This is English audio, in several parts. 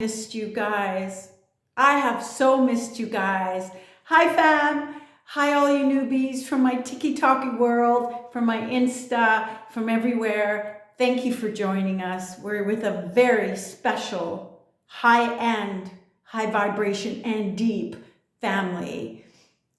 Missed you guys. I have so missed you guys. Hi fam. Hi all you newbies from my tiki-talkie world, from my Insta, from everywhere. Thank you for joining us. We're with a very special, high-end, high vibration and deep family.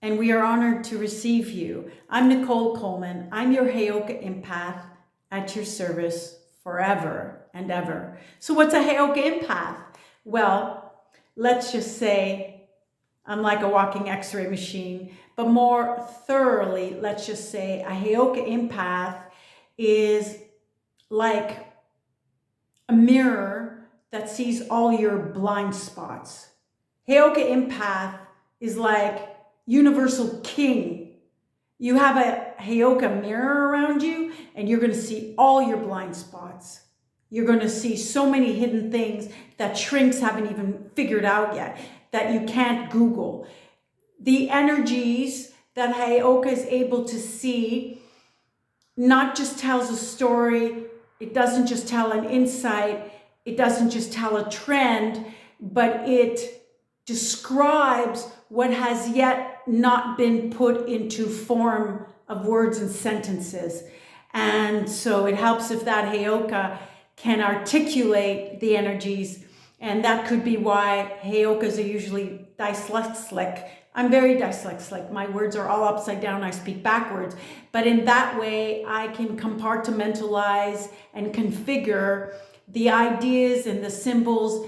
And we are honored to receive you. I'm Nicole Coleman. I'm your Hookah empath at your service forever and ever. So what's a Hookah empath? Well, let's just say I'm like a walking x-ray machine, but more thoroughly, let's just say a Hookah empath is like a mirror that sees all your blind spots. Hookah empath is like universal king. You have a Hookah mirror around you and you're going to see all your blind spots. You're going to see so many hidden things that shrinks haven't even figured out yet, that you can't Google. The energies that Hookah is able to see not just tells a story, it doesn't just tell an insight, it doesn't just tell a trend, but it describes what has yet not been put into form of words and sentences. And so it helps if that Hookah can articulate the energies, and that could be why Hookahs are usually dyslexic. I'm very dyslexic. My words are all upside down. I speak backwards. But in that way, I can compartmentalize and configure the ideas and the symbols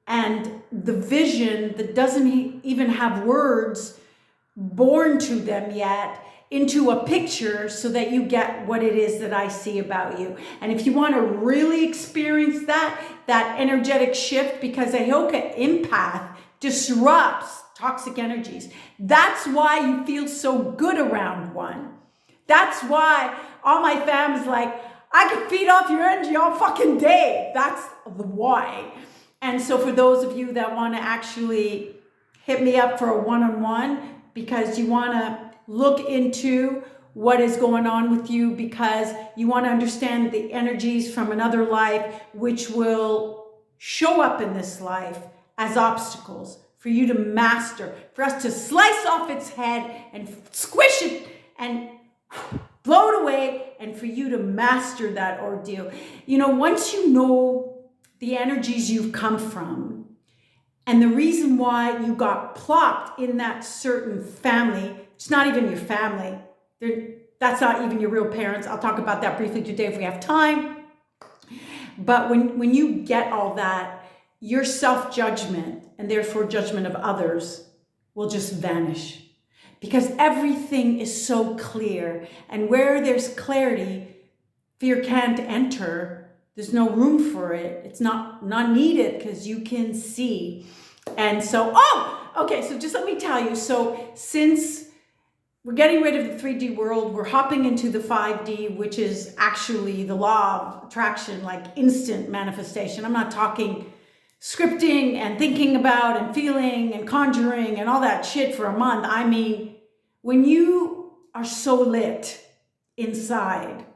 and the vision that doesn't even have words born to them yet into a picture so that you get what it is that I see about you. And if you want to really experience that energetic shift, because a Hookah empath disrupts toxic energies. That's why you feel so good around one. That's why all my fam is like, I can feed off your energy all fucking day. That's the why. And so for those of you that want to actually hit me up for a one-on-one, because you want to look into what is going on with you, because you want to understand the energies from another life, which will show up in this life as obstacles for you to master, for us to slice off its head and squish it and blow it away, and for you to master that ordeal. You know, once you know the energies you've come from and the reason why you got plopped in that certain family, it's not even your family. That's not even your real parents. I'll talk about that briefly today if we have time. But when you get all that, your self-judgment and therefore judgment of others will just vanish, because everything is so clear. And where there's clarity, fear can't enter. There's no room for it. It's not needed because you can see. And so, okay, so just let me tell you. So since we're getting rid of the 3D world, we're hopping into the 5D, which is actually the law of attraction, like instant manifestation. I'm not talking scripting and thinking about and feeling and conjuring and all that shit for a month. I mean, when you are so lit inside,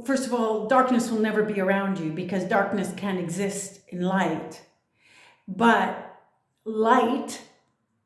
first of all, darkness will never be around you, because darkness can exist in light. But light,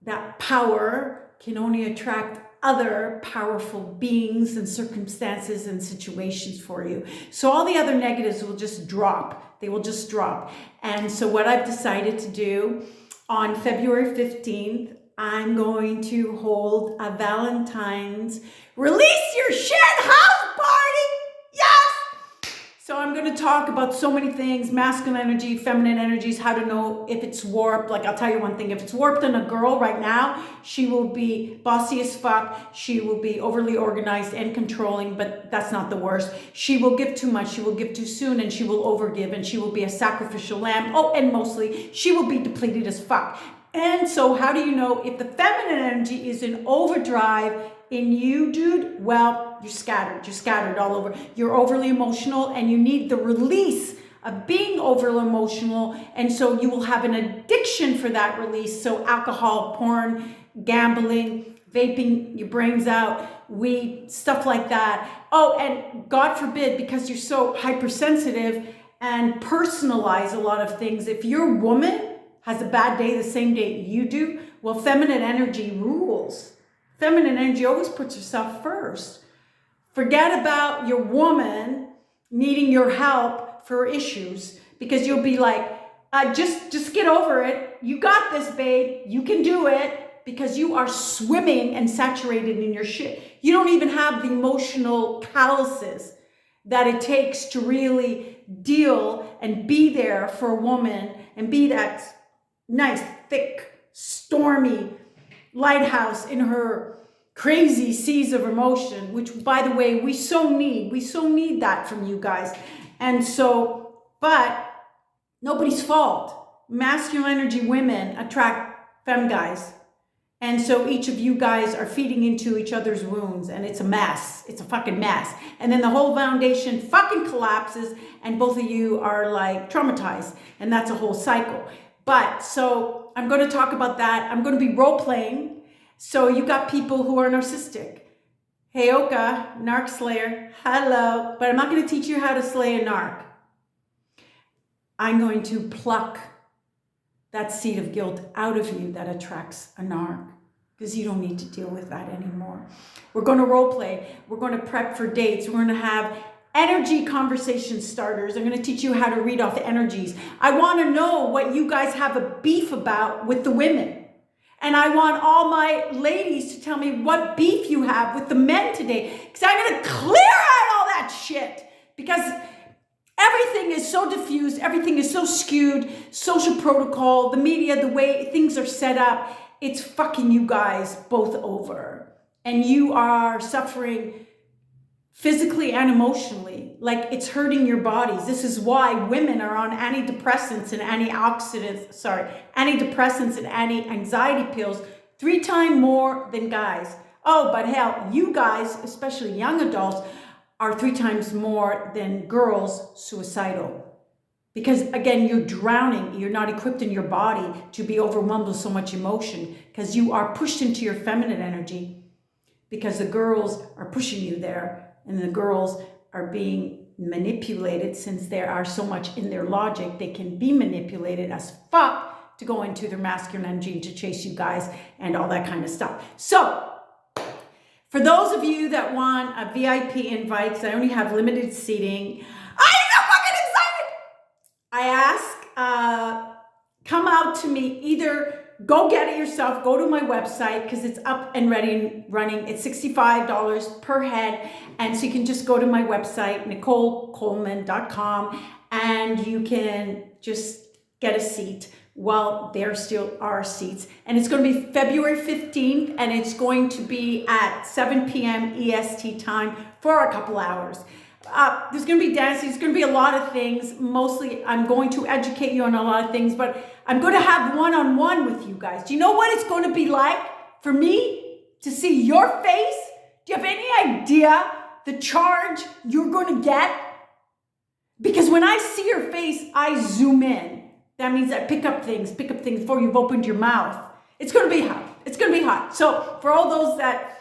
that power, can only attract other powerful beings and circumstances and situations for you. So all the other negatives will just drop. They will just drop. And so what I've decided to do on February 15th, I'm going to hold a Valentines Release Your Shit House Party. Yes! So I'm going to talk about so many things: masculine energy, feminine energies, how to know if it's warped. Like, I'll tell you one thing: if it's warped in a girl right now, she will be bossy as fuck. She will be overly organized and controlling, but that's not the worst. She will give too much. She will give too soon, and she will overgive, and she will be a sacrificial lamb. Oh, and mostly she will be depleted as fuck. And so how do you know if the feminine energy is in overdrive in you, dude? Well, you're scattered all over. You're overly emotional, and you need the release of being overly emotional. And so you will have an addiction for that release. So alcohol, porn, gambling, vaping your brains out, weed, stuff like that. Oh, and God forbid, because you're so hypersensitive and personalize a lot of things. If your woman has a bad day the same day you do, well, feminine energy rules. Feminine energy always puts herself first. Forget about your woman needing your help for issues, because you'll be like, just get over it. You got this, babe. You can do it, because you are swimming and saturated in your shit. You don't even have the emotional calluses that it takes to really deal and be there for a woman and be that nice, thick, stormy lighthouse in her crazy seas of emotion, which, by the way, we so need that from you guys. And so, but nobody's fault. Masculine energy women attract femme guys. And so each of you guys are feeding into each other's wounds, and it's a mess. It's a fucking mess. And then the whole foundation fucking collapses, and both of you are like traumatized, and that's a whole cycle. But so I'm going to talk about that. I'm going to be role playing. So you got people who are narcissistic. Hey, Oka, narc slayer, hello. But I'm not going to teach you how to slay a narc. I'm going to pluck that seed of guilt out of you that attracts a narc, because you don't need to deal with that anymore. We're going to role play. We're going to prep for dates. We're going to have energy conversation starters. I'm going to teach you how to read off the energies. I want to know what you guys have a beef about with the women. And I want all my ladies to tell me what beef you have with the men today, because I'm going to clear out all that shit, because everything is so diffused, everything is so skewed, social protocol, the media, the way things are set up, it's fucking you guys both over. And you are suffering physically and emotionally, like it's hurting your bodies. This is why women are on antidepressants and antidepressants and anti-anxiety pills 3 times more than guys. Oh, but hell, you guys, especially young adults, are 3 times more than girls suicidal. Because again, you're drowning. You're not equipped in your body to be overwhelmed with so much emotion, because you are pushed into your feminine energy, because the girls are pushing you there, and the girls are being manipulated. Since they are so much in their logic, they can be manipulated as fuck to go into their masculine energy to chase you guys and all that kind of stuff. So for those of you that want a VIP invite, because I only have limited seating, I'm so fucking excited. I ask, come out to me. Either go get it yourself, go to my website, because it's up and ready and running. It's $65 per head. And so you can just go to my website, NicoleColeman.com, and you can just get a seat while there still are seats. And it's going to be February 15th, and it's going to be at 7 p.m. EST time for a couple hours. There's going to be dancing. There's going to be a lot of things. Mostly, I'm going to educate you on a lot of things, but I'm going to have one-on-one with you guys. Do you know what it's going to be like for me to see your face? Do you have any idea the charge you're going to get? Because when I see your face, I zoom in. That means I pick up things before you've opened your mouth. It's going to be hot. It's going to be hot. So for all those that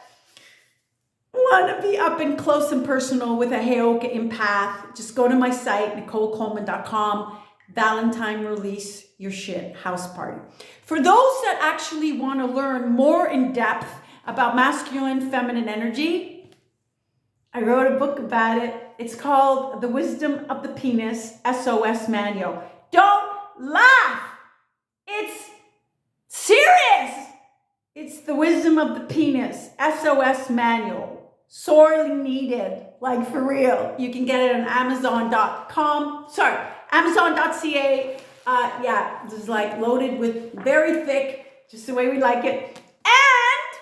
want to be up and close and personal with a Heyoka empath, just go to my site, NicoleColeman.com. Valentine release your shit house party. For those that actually want to learn more in depth about masculine, feminine energy, I wrote a book about it. It's called The Wisdom of the Penis, SOS Manual. Don't laugh. It's serious. It's The Wisdom of the Penis, SOS Manual. Sorely needed, like for real. You can get it on Amazon.com. Amazon.ca. Yeah, this is like loaded with very thick, just the way we like it. And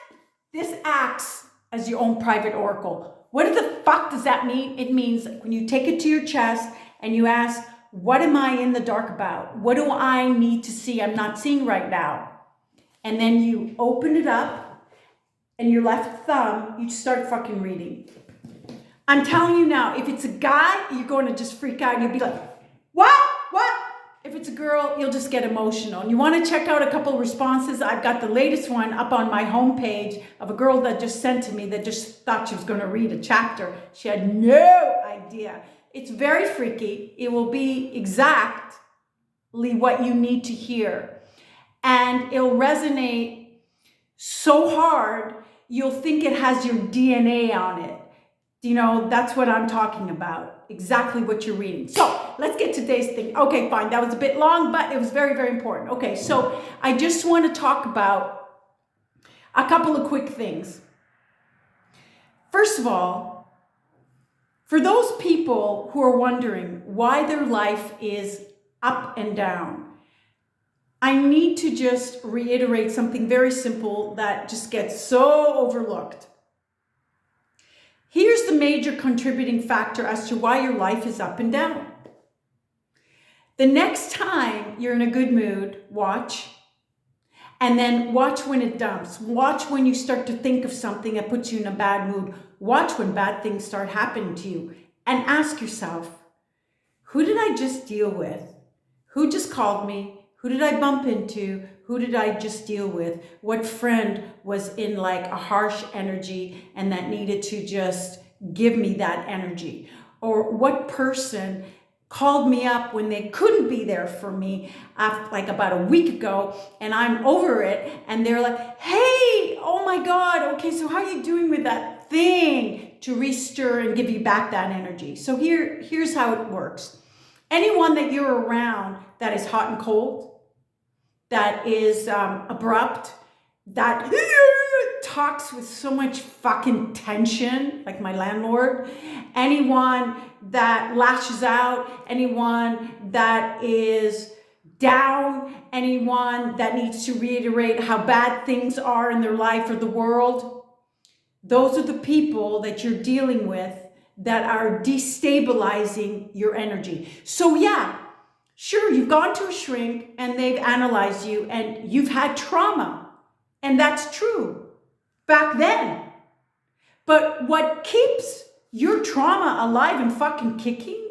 this acts as your own private oracle. What the fuck does that mean? It means when you take it to your chest and you ask, what am I in the dark about? What do I need to see I'm not seeing right now? And then you open it up and your left thumb, you start fucking reading. I'm telling you now, if it's a guy, you're going to just freak out and you'll be like, what? If it's a girl, you'll just get emotional. And you want to check out a couple of responses? I've got the latest one up on my homepage of a girl that just sent to me that just thought she was going to read a chapter. She had no idea It's very freaky. It will be exactly what you need to hear. And it'll resonate so hard, you'll think it has your DNA on it. You know, that's what I'm talking about. Exactly what you're reading. So let's get to today's thing. Okay, fine. That was a bit long, but it was very, very important. Okay, so I just want to talk about a couple of quick things. First of all, for those people who are wondering why their life is up and down, I need to just reiterate something very simple that just gets so overlooked. Here's the major contributing factor as to why your life is up and down. The next time you're in a good mood, watch. And then watch when it dumps. Watch when you start to think of something that puts you in a bad mood. Watch when bad things start happening to you. And ask yourself, who did I just deal with? Who just called me? Who did I bump into? Who did I just deal with? What friend was in like a harsh energy and that needed to just give me that energy? Or what person called me up when they couldn't be there for me after, like about a week ago, and I'm over it, and they're like, hey, oh my God, okay, so how are you doing with that thing, to restir and give you back that energy? So here's how it works. Anyone that you're around that is hot and cold, that is abrupt, that talks with so much fucking tension, like my landlord, anyone that lashes out, anyone that is down, anyone that needs to reiterate how bad things are in their life or the world, those are the people that you're dealing with that are destabilizing your energy. So yeah, sure, you've gone to a shrink and they've analyzed you and you've had trauma. And that's true back then. But what keeps your trauma alive and fucking kicking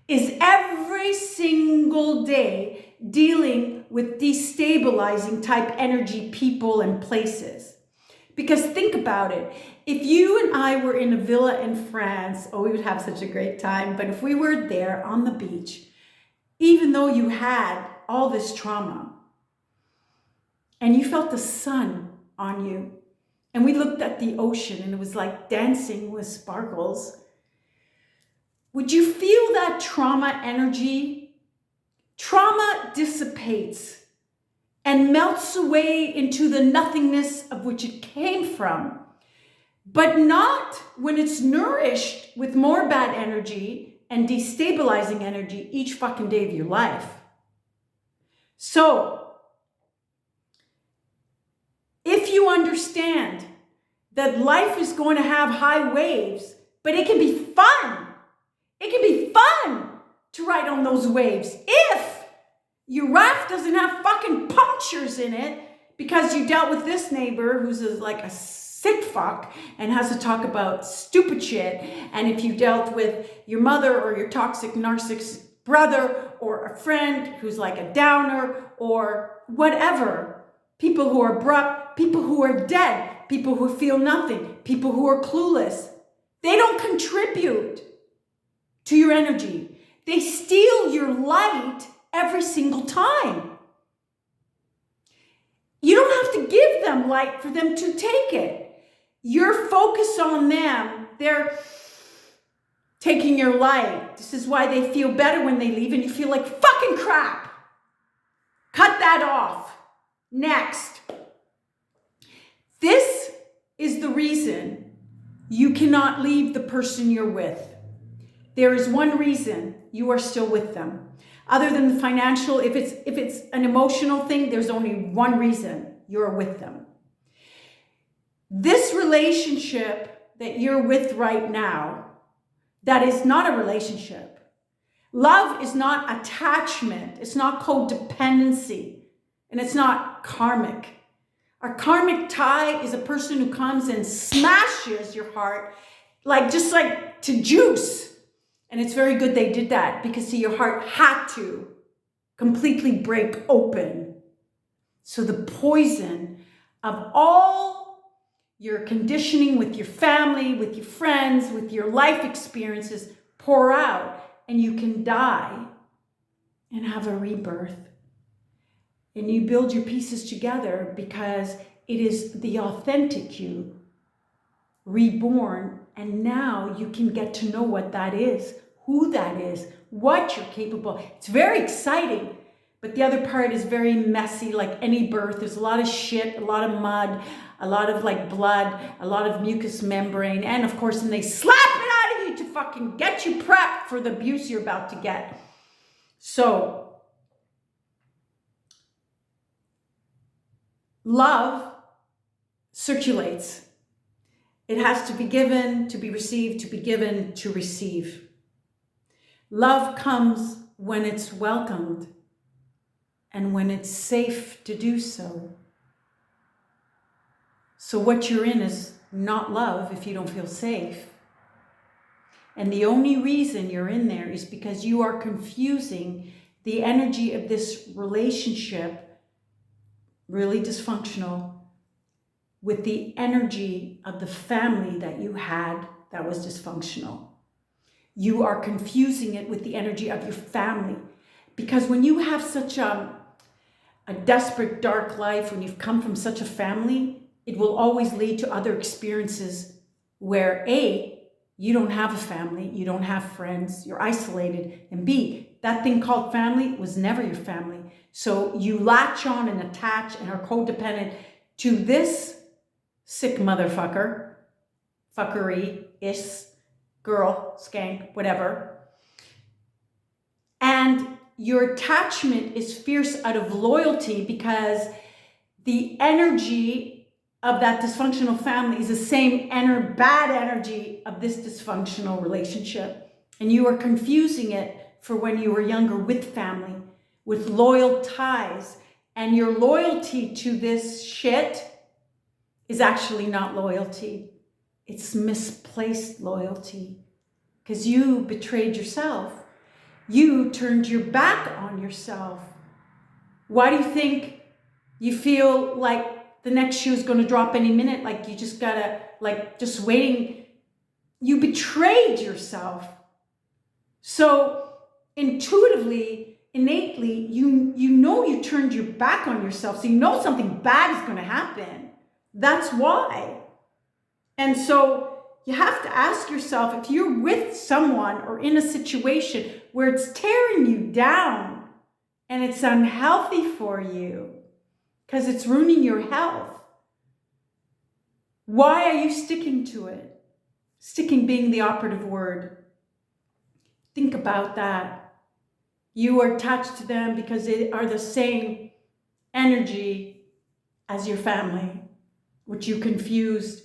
is every single day dealing with destabilizing type energy, people and places. Because think about it. If you and I were in a villa in France, oh, we would have such a great time. But if we were there on the beach, even though you had all this trauma and you felt the sun on you, and we looked at the ocean and it was like dancing with sparkles, would you feel that trauma energy? Trauma dissipates and melts away into the nothingness of which it came from, but not when it's nourished with more bad energy and destabilizing energy each fucking day of your life. So, if you understand that life is going to have high waves, but it can be fun. It can be fun to ride on those waves if your raft doesn't have fucking punctures in it because you dealt with this neighbor who's like a sick fuck and has to talk about stupid shit. And if you dealt with your mother or your toxic narcissistic brother or a friend who's like a downer or whatever, people who are abrupt, people who are dead, people who feel nothing, people who are clueless, they don't contribute to your energy. They steal your light every single time. You don't have to give them light for them to take it. You're focused on them. They're taking your light. This is why they feel better when they leave and you feel like fucking crap. Cut that off. Next. This is the reason you cannot leave the person you're with. There is one reason you are still with them. Other than the financial, if it's an emotional thing, there's only one reason you're with them. This relationship that you're with right now, that is not a relationship. Love is not attachment. It's not codependency. And it's not karmic. A karmic tie is a person who comes and smashes your heart, just like to juice. And it's very good they did that because see, your heart had to completely break open. So the poison of all your conditioning with your family, with your friends, with your life experiences pour out, and you can die and have a rebirth. And you build your pieces together because it is the authentic you reborn. And now you can get to know what that is, who that is, what you're capable. It's very exciting. But the other part is very messy, like any birth. There's a lot of shit, a lot of mud, a lot of like blood, a lot of mucous membrane. And of course, then they slap it out of you to fucking get you prepped for the abuse you're about to get. So, love circulates. It has to be given, to be received, to be given, to receive. Love comes when it's welcomed and when it's safe to do so. So what you're in is not love if you don't feel safe. And the only reason you're in there is because you are confusing the energy of this relationship, really dysfunctional, with the energy of the family that you had that was dysfunctional. You are confusing it with the energy of your family. Because when you have such a desperate, dark life, when you've come from such a family, it will always lead to other experiences where A, you don't have a family, you don't have friends, you're isolated, and B, that thing called family was never your family. So you latch on and attach and are codependent to this sick motherfucker, fuckery, girl, skank, whatever. And your attachment is fierce out of loyalty because the energy of that dysfunctional family is the same bad energy of this dysfunctional relationship. And you are confusing it for when you were younger with family, with loyal ties. And your loyalty to this shit is actually not loyalty. It's misplaced loyalty because you betrayed yourself. You turned your back on yourself. Why do you think you feel like the next shoe is going to drop any minute? Like you just gotta, like just waiting. You betrayed yourself. So intuitively, innately, you know you turned your back on yourself. So you know something bad is going to happen. That's why. And so you have to ask yourself, if you're with someone or in a situation where it's tearing you down and it's unhealthy for you because it's ruining your health, why are you sticking to it? Sticking being the operative word. Think about that. You are attached to them because they are the same energy as your family, which you confused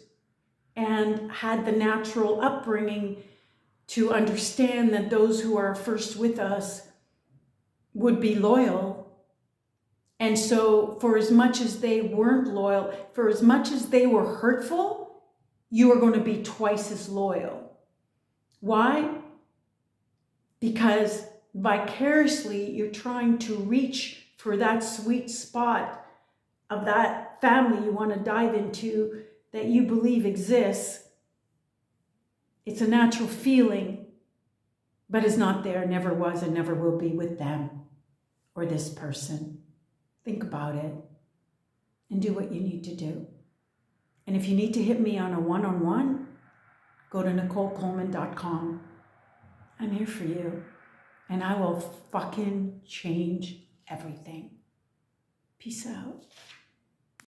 and had the natural upbringing to understand that those who are first with us would be loyal. And so for as much as they weren't loyal, for as much as they were hurtful, you are going to be twice as loyal. Why? Because vicariously you're trying to reach for that sweet spot of that family you want to dive into that you believe exists. It's a natural feeling, but is not there, never was, and never will be with them or this person. Think about it and do what you need to do. And if you need to hit me on a one-on-one, go to NicoleColeman.com. I'm here for you, and I will fucking change everything. Peace out.